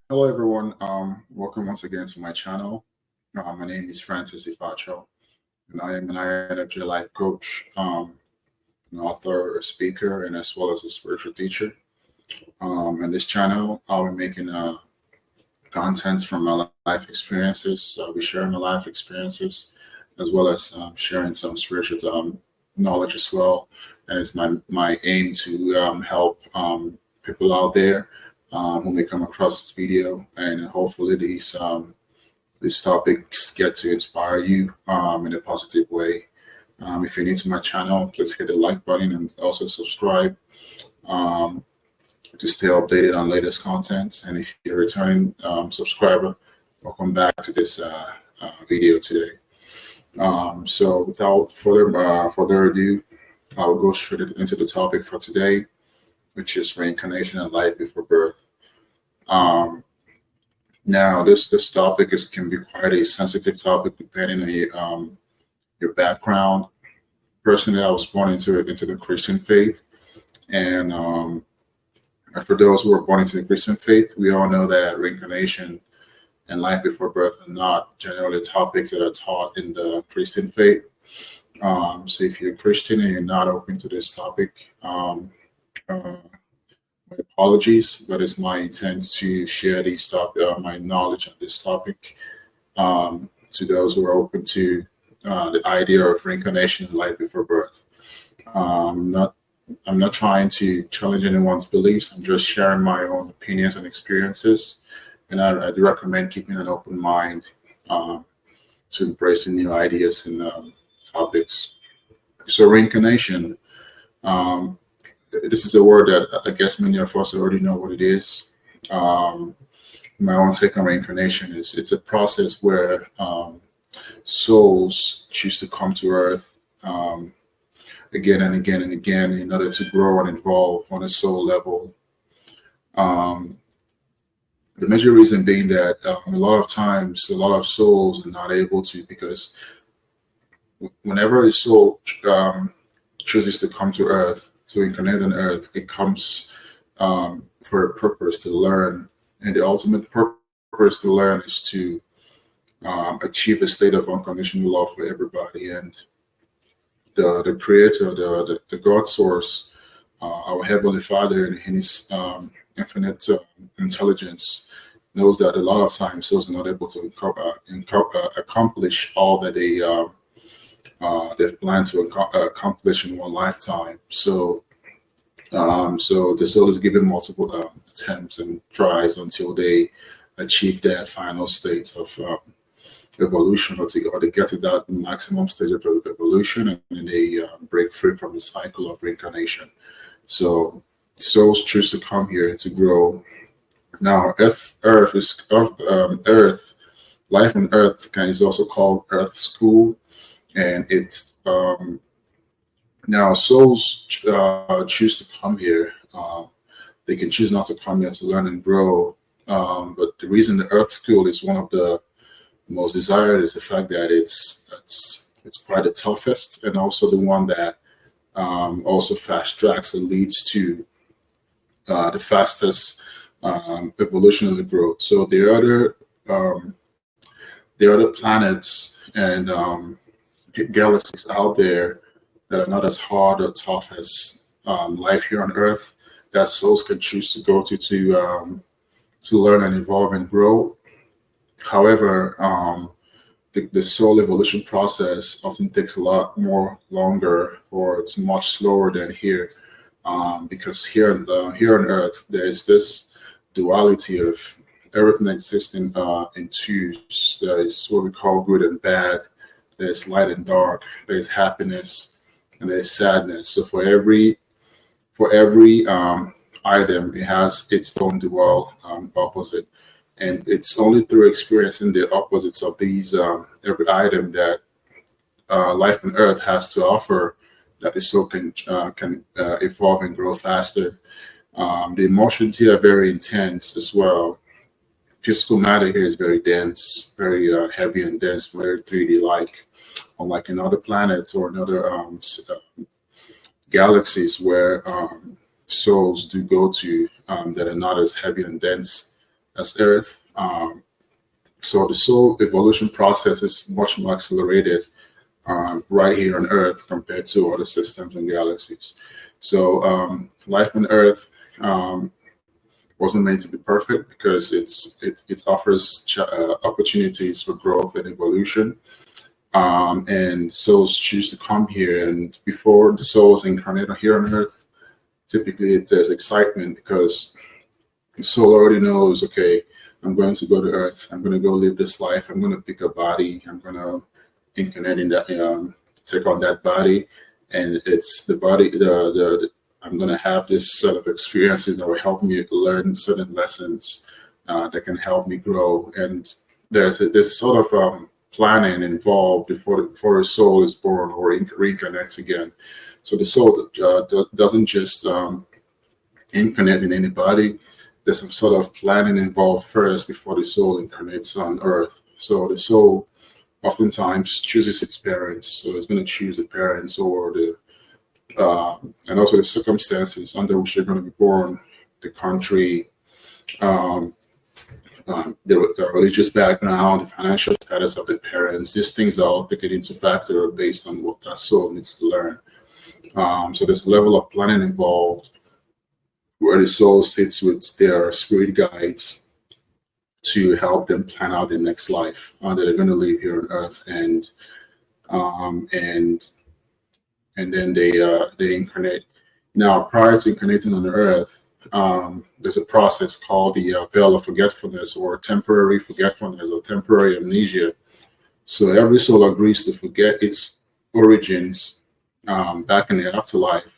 Hello, everyone. Welcome once again to my channel. My name is Francis Ifacho, and I am an INFJ life coach, an author, a speaker, and as well as a spiritual teacher. In this channel, I'll be making content from my life experiences. I'll be sharing my life experiences as well as sharing some spiritual knowledge as well. And it's my aim to help people out there who may come across this video, and hopefully these topics get to inspire you in a positive way. If you're new to my channel, please hit the like button and also subscribe um, to stay updated on latest content. And if you're a returning subscriber, welcome back to this video today. So without further ado, I'll go straight into the topic for today, which is reincarnation and life before birth. Now, this topic can be quite a sensitive topic depending on your background. Personally, I was born into the Christian faith, and for those who are born into the Christian faith, we all know that reincarnation and life before birth are not generally topics that are taught in the Christian faith. So if you're a Christian and you're not open to this topic, uh, my apologies, but it's my intent to share my knowledge on this topic to those who are open to the idea of reincarnation and life before birth. Um, not I'm not trying to challenge anyone's beliefs. I'm just sharing my own opinions and experiences, and I do recommend keeping an open mind um, to embracing new ideas and topics. So reincarnation. Um, this is a word that I guess many of us already know what it is. Um, my own take on reincarnation is it's a process where souls choose to come to Earth again and again and again in order to grow and evolve on a soul level. Um, the major reason being that a lot of times, a lot of souls are not able to, because whenever a soul chooses to come to Earth, to incarnate on Earth, it comes for a purpose to learn. And the ultimate purpose to learn is to achieve a state of unconditional love for everybody. And the Creator, the God Source, our Heavenly Father, in His infinite intelligence, knows that a lot of times souls are not able to accomplish all that they've planned to accomplish in one lifetime. So the soul is given multiple attempts and tries until they achieve that final state of evolution, or to get to that maximum stage of evolution, and then they break free from the cycle of reincarnation. So souls choose to come here to grow. Now, Earth. Life on Earth is also called Earth School, and it's now souls choose to come here. They can choose not to come here to learn and grow. But the reason the Earth School is one of the most desired is the fact that it's quite the toughest, and also the one that also fast tracks and leads to the fastest evolution of the growth. So there are other planets and galaxies out there that are not as hard or tough as life here on Earth, that souls can choose to go to learn and evolve and grow. However, the soul evolution process often takes a lot more longer, or it's much slower than here, because here on Earth there is this duality of everything existing in twos. There is what we call good and bad. There's light and dark. There's happiness and there's sadness. So for every item, it has its own dual opposite. And it's only through experiencing the opposites of these every item that life on Earth has to offer, that the soul can evolve and grow faster. The emotions here are very intense as well. Physical matter here is very dense, very heavy and dense, very 3D-like, unlike in other planets or in other galaxies where souls do go to that are not as heavy and dense as Earth. So the soul evolution process is much more accelerated right here on Earth compared to other systems and galaxies. So life on Earth wasn't meant to be perfect because it offers opportunities for growth and evolution. And souls choose to come here, and before the souls incarnate here on Earth, typically there's excitement because the soul already knows, okay, I'm going to go to Earth. I'm going to go live this life. I'm going to pick a body. I'm going to incarnate in that, take on that body, and it's the body. I'm going to have this set of experiences that will help me learn certain lessons that can help me grow. And there's sort of planning involved before a soul is born or reincarnates again. So the soul doesn't just incarnate in anybody. There's some sort of planning involved first before the soul incarnates on Earth. So the soul oftentimes chooses its parents. So it's going to choose the parents or and also the circumstances under which they're going to be born, the country, the religious background, the financial status of the parents. These things are all taken into factor based on what that soul needs to learn. So there's a level of planning involved where the soul sits with their spirit guides to help them plan out their next life that they're going to live here on Earth, and then they incarnate. Now, prior to incarnating on Earth, there's a process called the veil of forgetfulness, or temporary forgetfulness, or temporary amnesia. So every soul agrees to forget its origins back in the afterlife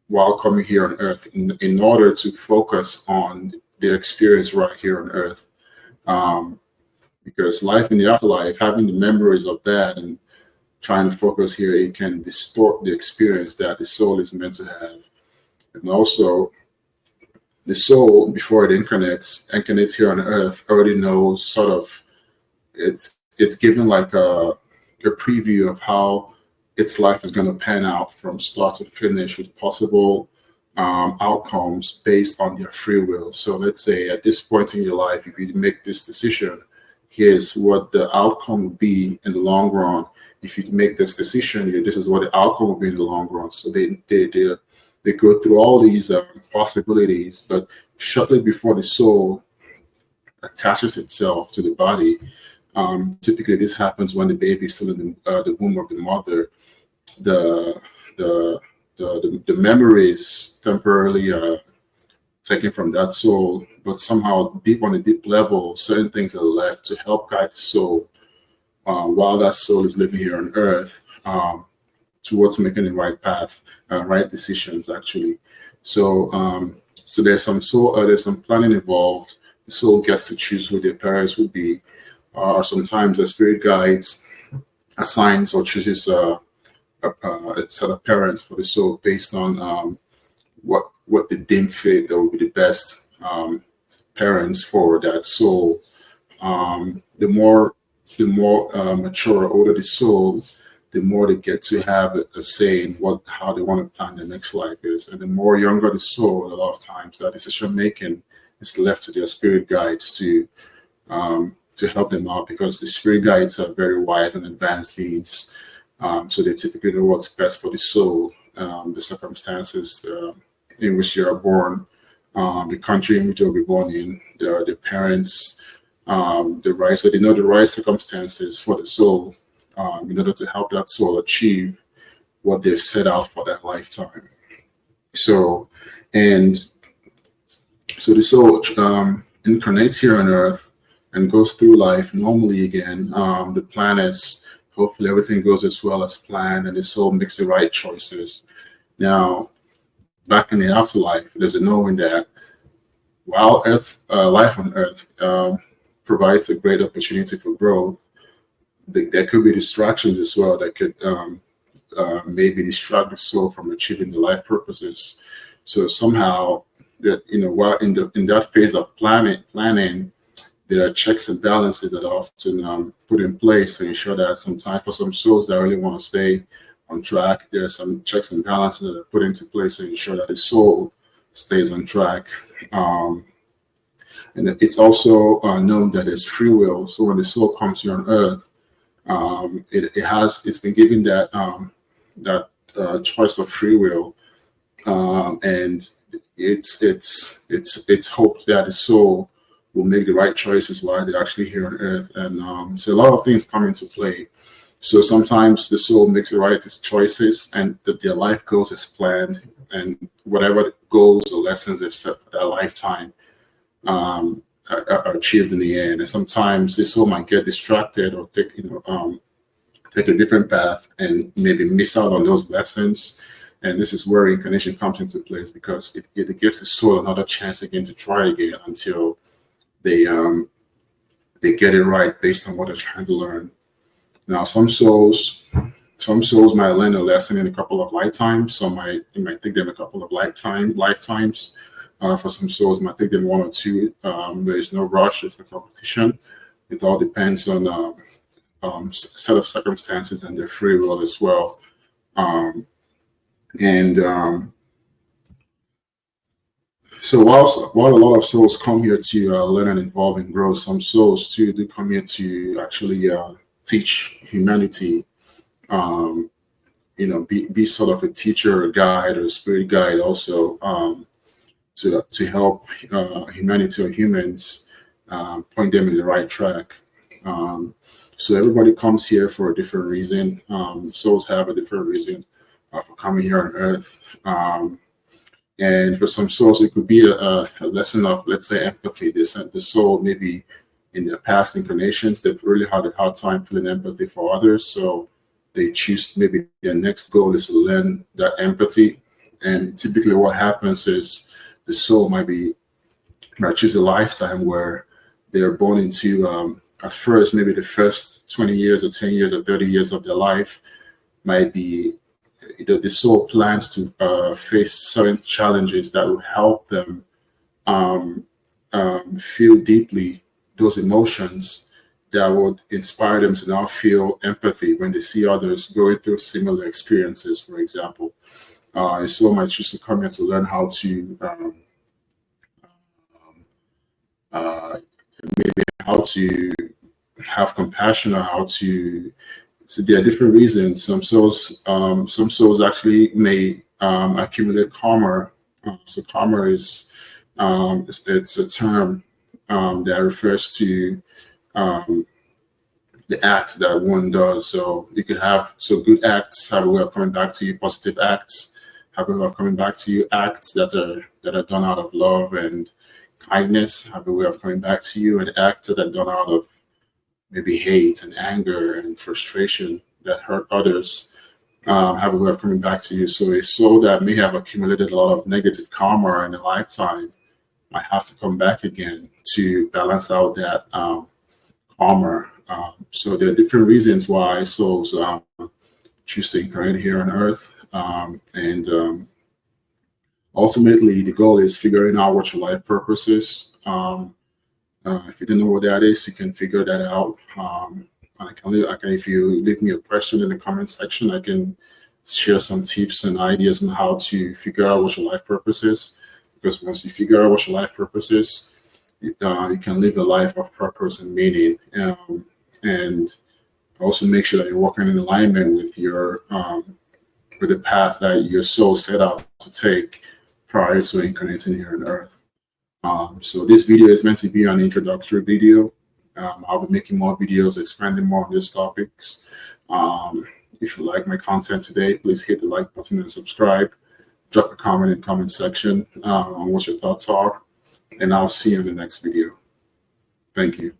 while coming here on Earth in order to focus on their experience right here on Earth. Because life in the afterlife, having the memories of that and trying to focus here, it can distort the experience that the soul is meant to have. And also, the soul, before it incarnates here on Earth, already knows sort of, it's given like a preview of how its life is going to pan out from start to finish, with possible outcomes based on their free will. So let's say at this point in your life, if you make this decision, here's what the outcome will be in the long run. If you make this decision, this is what the outcome will be in the long run. So they go through all these possibilities, but shortly before the soul attaches itself to the body, typically this happens when the baby is still in the womb of the mother. The memories temporarily taken from that soul, but somehow on a deep level, certain things are left to help guide the soul while that soul is living here on Earth towards making the right path, right decisions actually. So there's some planning involved. The soul gets to choose who their parents would be, or sometimes the spirit guides assigns or chooses a set of parents for the soul based on what they deem fit that would be the best parents for that soul. The more mature or older the soul, the more they get to have a say in how they want to plan their next life is. And the more younger the soul, a lot of times that decision making is left to their spirit guides to help them out, because the spirit guides are very wise and advanced beings. So they typically know what's best for the soul, the circumstances in which they are born, the country in which they'll be born in, their parents, so they know the right circumstances for the soul in order to help that soul achieve what they've set out for that lifetime. So the soul incarnates here on Earth and goes through life normally again. The plan is, hopefully everything goes as well as planned and the soul makes the right choices. Now, back in the afterlife, there's a knowing that while life on Earth provides a great opportunity for growth, there could be distractions as well that could maybe distract the soul from achieving the life purposes. So somehow, while in that phase of planning, there are checks and balances that are often put in place to ensure that for some souls that really want to stay on track, there are some checks and balances that are put into place to ensure that the soul stays on track. And it's also known that there's free will. So when the soul comes here on earth, it's been given that choice of free will, and it's hoped that the soul will make the right choices while they're actually here on earth. And so a lot of things come into play. So sometimes the soul makes the right choices, and their life goals as planned, and whatever goals or lessons they've set for their lifetime are achieved in the end. And sometimes the soul might get distracted or take a different path and maybe miss out on those lessons. And this is where reincarnation comes into place, because it gives the soul another chance again to try again until they get it right based on what they're trying to learn. Now, some souls might learn a lesson in a couple of lifetimes. It might take them a couple of lifetimes. For some souls, it might take them one or two. There is no rush. It's a competition. It all depends on set of circumstances and their free will as well. So while a lot of souls come here to learn and evolve and grow, some souls too do come here to actually teach humanity. Be sort of a teacher, a guide, or a spirit guide also, to help humanity or humans point them in the right track. So everybody comes here for a different reason. Souls have a different reason for coming here on earth. And for some souls, it could be a lesson of, let's say, empathy. The soul, maybe in their past incarnations, they've really had a hard time feeling empathy for others. So they choose, maybe their next goal is to learn that empathy. And typically what happens is the soul might choose a lifetime where they're born into, at first, maybe the first 20 years or 10 years or 30 years of their life might be, the soul plans to face certain challenges that will help them feel deeply those emotions that would inspire them to now feel empathy when they see others going through similar experiences, for example. A soul might choose to come here to learn how to have compassion, or how to. So there are different reasons. Some souls actually may accumulate karma. So karma is it's a term that refers to the acts that one does. So you could have good acts have a way of coming back to you. Positive acts have a way of coming back to you. Acts that are done out of love and kindness have a way of coming back to you, and acts that are done out of maybe hate and anger and frustration that hurt others have a way of coming back to you. So a soul that may have accumulated a lot of negative karma in a lifetime might have to come back again to balance out that karma. So there are different reasons why souls choose to incarnate here on Earth. And ultimately, the goal is figuring out what your life purpose is. If you don't know what that is, you can figure that out. If you leave me a question in the comment section, I can share some tips and ideas on how to figure out what your life purpose is. Because once you figure out what your life purpose is, you can live a life of purpose and meaning. And also make sure that you're walking in alignment with with the path that your soul set out to take prior to incarnating here on Earth. So this video is meant to be an introductory video. I'll be making more videos expanding more on these topics. If you like my content today, please hit the like button and subscribe. Drop a comment in the comment section on what your thoughts are, and I'll see you in the next video. Thank you.